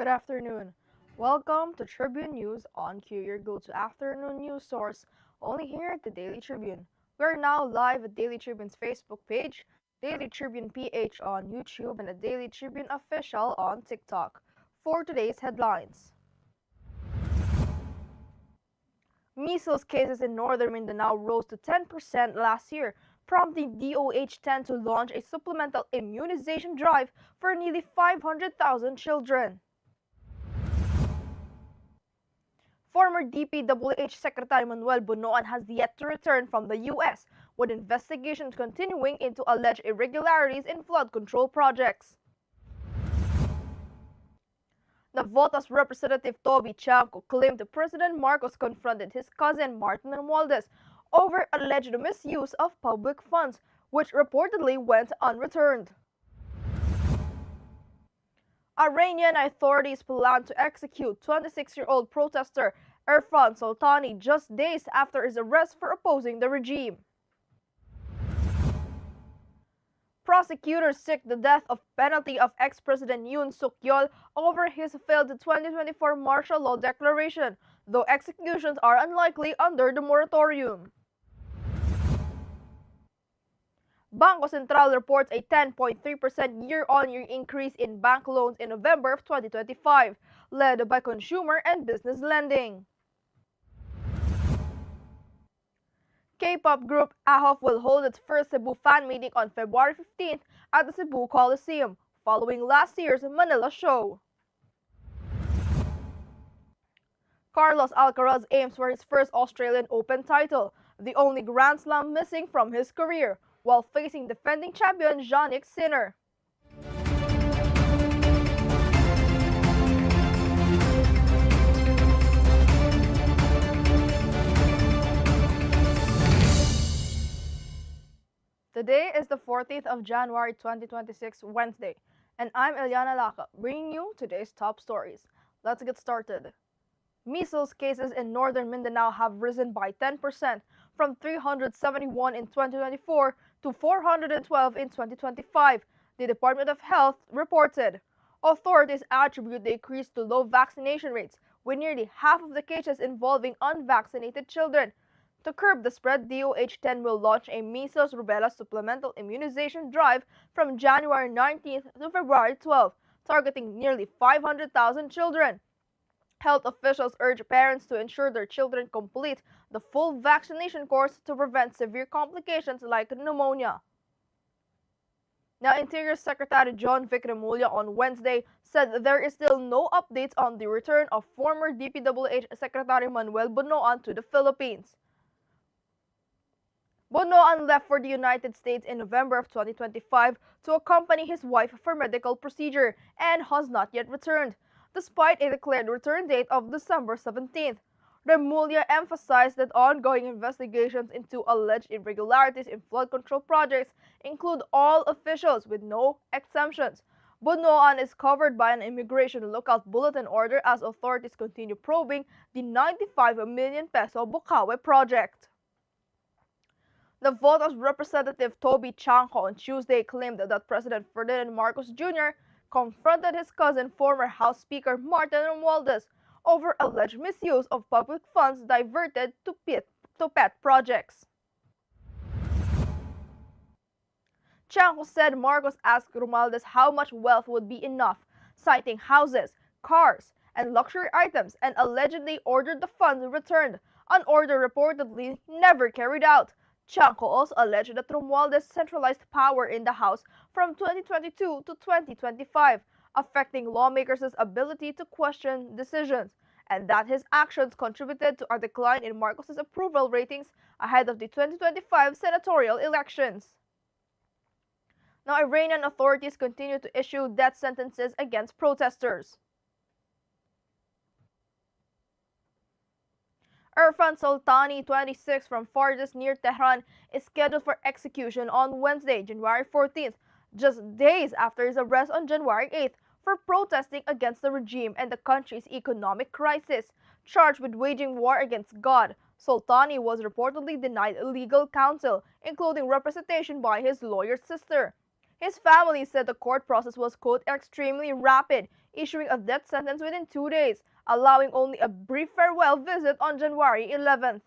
afternoon. Welcome to Tribune News on Q, your go-to afternoon news source, only here at the Daily Tribune. We're now live at Daily Tribune's Facebook page, Daily Tribune PH on YouTube, and the Daily Tribune Official on TikTok. For today's headlines. Measles cases in northern Mindanao rose to 10% last year, prompting DOH-10 to launch a supplemental immunization drive for nearly 500,000 children. Former DPWH Secretary Manuel Bunoan has yet to return from the U.S., with investigations continuing into alleged irregularities in flood control projects. Navotas Representative Toby Chanco claimed President Marcos confronted his cousin Martin Romualdez over alleged misuse of public funds, which reportedly went unreturned. Iranian authorities plan to execute 26-year-old protester Irfan Soltani just days after his arrest for opposing the regime. Prosecutors seek the death penalty of ex-President Yoon Suk-yeol over his failed 2024 martial law declaration, though executions are unlikely under the moratorium. Bangko Sentral reports a 10.3% year-on-year increase in bank loans in November of 2025, led by consumer and business lending. K-pop group AHOF will hold its first Cebu fan meeting on February 15th at the Cebu Coliseum, following last year's Manila show. Carlos Alcaraz aims for his first Australian Open title, the only Grand Slam missing from his career, while facing defending champion Jannik Sinner. Today is the 14th of January 2026, Wednesday, and I'm Eliana Lacap, bringing you today's top stories. Let's get started. Measles cases in northern Mindanao have risen by 10%, from 371 in 2024 to 412 in 2025, the Department of Health reported. Authorities attribute the increase to low vaccination rates, with nearly half of the cases involving unvaccinated children. To curb the spread, DOH-10 will launch a measles rubella supplemental immunization drive from January 19th to February 12th, targeting nearly 500,000 children. Health officials urge parents to ensure their children complete the full vaccination course to prevent severe complications like pneumonia. Now, Interior Secretary John Vic Remulla on Wednesday said that there is still no updates on the return of former DPWH Secretary Manuel Bunoan to the Philippines. Bunoan left for the United States in November of 2025 to accompany his wife for medical procedure and has not yet returned, despite a declared return date of December 17th. Remulla emphasized that ongoing investigations into alleged irregularities in flood control projects include all officials with no exemptions. Bunoan is covered by an immigration lookout bulletin order as authorities continue probing the 95 million peso Bukawe project. Navotas Representative Toby Chanco on Tuesday claimed that President Ferdinand Marcos Jr. confronted his cousin, former House Speaker Martin Romualdez, over alleged misuse of public funds diverted to pet projects. Chanco said Marcos asked Romualdez how much wealth would be enough, citing houses, cars, and luxury items, and allegedly ordered the funds returned, an order reportedly never carried out. Chanco also alleged that Romualdez centralized power in the House from 2022 to 2025, affecting lawmakers' ability to question decisions, and that his actions contributed to a decline in Marcos' approval ratings ahead of the 2025 senatorial elections. Now, Iranian authorities continue to issue death sentences against protesters. Irfan Soltani, 26, from Fardas near Tehran, is scheduled for execution on Wednesday, January 14th, just days after his arrest on January 8th for protesting against the regime and the country's economic crisis. Charged with waging war against God, Soltani was reportedly denied legal counsel, including representation by his lawyer's sister. His family said the court process was, quote, extremely rapid, issuing a death sentence within 2 days, allowing only a brief farewell visit on January 11th.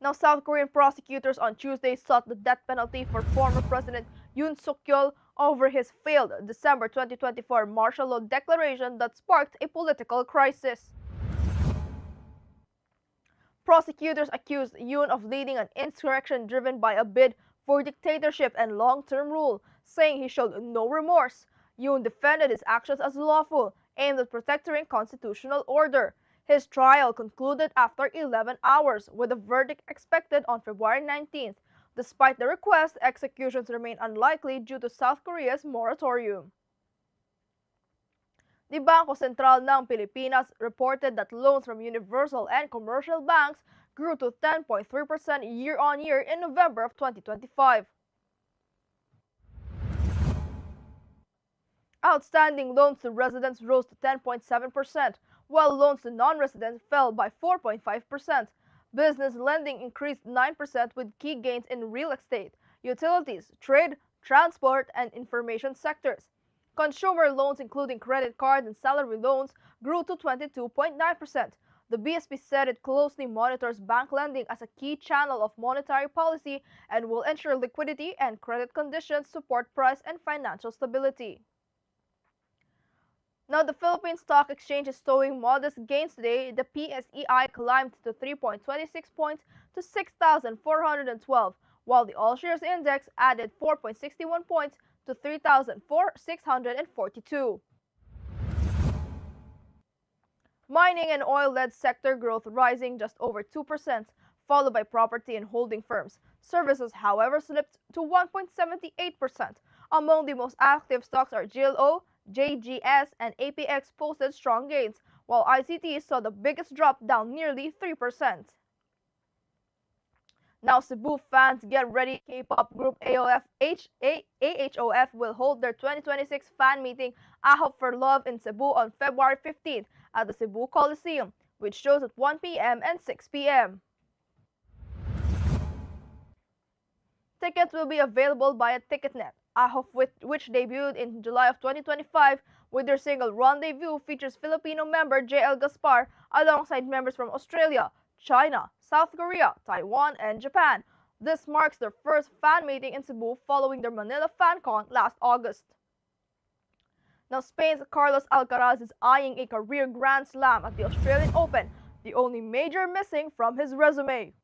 Now, South Korean prosecutors on Tuesday sought the death penalty for former President Yoon Suk-yeol over his failed December 2024 martial law declaration that sparked a political crisis. Prosecutors accused Yoon of leading an insurrection driven by a bid for dictatorship and long-term rule, saying he showed no remorse. Yoon defended his actions as lawful, aimed at protecting constitutional order. His trial concluded after 11 hours, with a verdict expected on February 19th. Despite the request, executions remain unlikely due to South Korea's moratorium. The Bangko Sentral ng Pilipinas reported that loans from universal and commercial banks grew to 10.3% year-on-year in November of 2025. Outstanding loans to residents rose to 10.7%, while loans to non-residents fell by 4.5%. Business lending increased 9% with key gains in real estate, utilities, trade, transport, and information sectors. Consumer loans, including credit card and salary loans, grew to 22.9%. The BSP said it closely monitors bank lending as a key channel of monetary policy and will ensure liquidity and credit conditions support price and financial stability. Now, the Philippine Stock Exchange is showing modest gains today. The PSEI climbed to 3.26 points to 6,412, while the All Shares Index added 4.61 points to 3,642. Mining and oil-led sector growth rising just over 2%, followed by property and holding firms. Services, however, slipped to 1.78%. Among the most active stocks are GLO, JGS, and APX posted strong gains, while ICT saw the biggest drop, down nearly 3%. Now, Cebu fans, get ready. K-pop group AHOF will hold their 2026 fan meeting AHOF for Love in Cebu on February 15th at the Cebu Coliseum, with shows at 1 p.m. and 6 p.m. Tickets will be available via TicketNet. AHOF, which debuted in July of 2025 with their single Rendezvous, features Filipino member JL Gaspar alongside members from Australia, China, South Korea, Taiwan, and Japan. This marks their first fan meeting in Cebu following their Manila FanCon last August. Now, Spain's Carlos Alcaraz is eyeing a career Grand Slam at the Australian Open, the only major missing from his resume.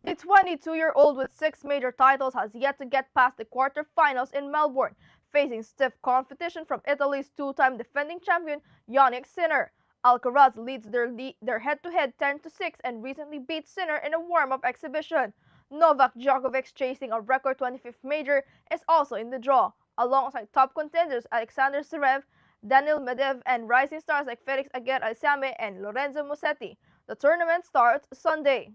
The 22-year-old with 6 major titles has yet to get past the quarterfinals in Melbourne, facing stiff competition from Italy's two-time defending champion Yannick Sinner. Alcaraz leads their head-to-head 10-6 and recently beat Sinner in a warm-up exhibition. Novak Djokovic, chasing a record 25th major, is also in the draw, alongside top contenders Alexander Zverev, Daniil Medvedev, and rising stars like Felix Auger-Aliassime and Lorenzo Musetti. The tournament starts Sunday.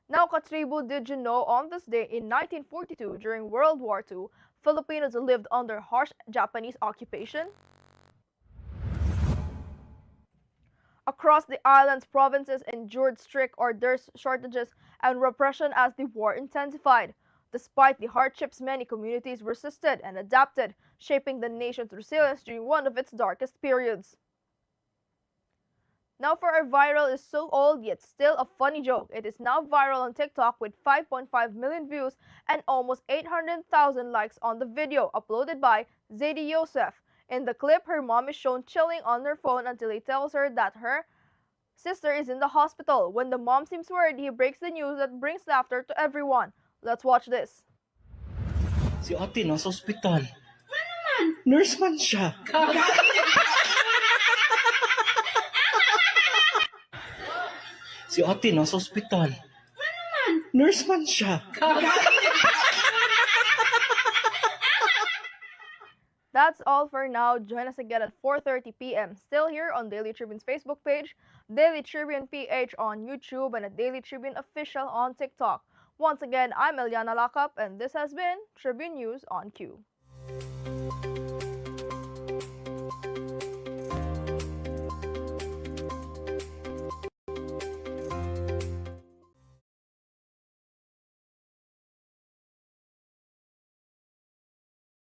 Now, Katribu, did you know on this day in 1942, during World War II, Filipinos lived under harsh Japanese occupation? Across the island's provinces endured strict order shortages and repression as the war intensified. Despite the hardships, many communities resisted and adapted, shaping the nation's resilience during one of its darkest periods. Now, for our viral is so old yet still a funny joke. It is now viral on TikTok with 5.5 million views and almost 800,000 likes on the video uploaded by Zaidi Yosef. In the clip, her mom is shown chilling on her phone until he tells her that her sister is in the hospital. When the mom seems worried, he breaks the news that brings laughter to everyone. Let's watch this. Si ate nasa ospital. Ano man? Nurse man siya. Si ate nasa ospital. Ano man? Nurse man siya. That's all for now. Join us again at 4:30 p.m. still here on Daily Tribune's Facebook page, Daily Tribune PH on YouTube, and at Daily Tribune Official on TikTok. Once again, I'm Eliana Lacap, and this has been Tribune News on Q.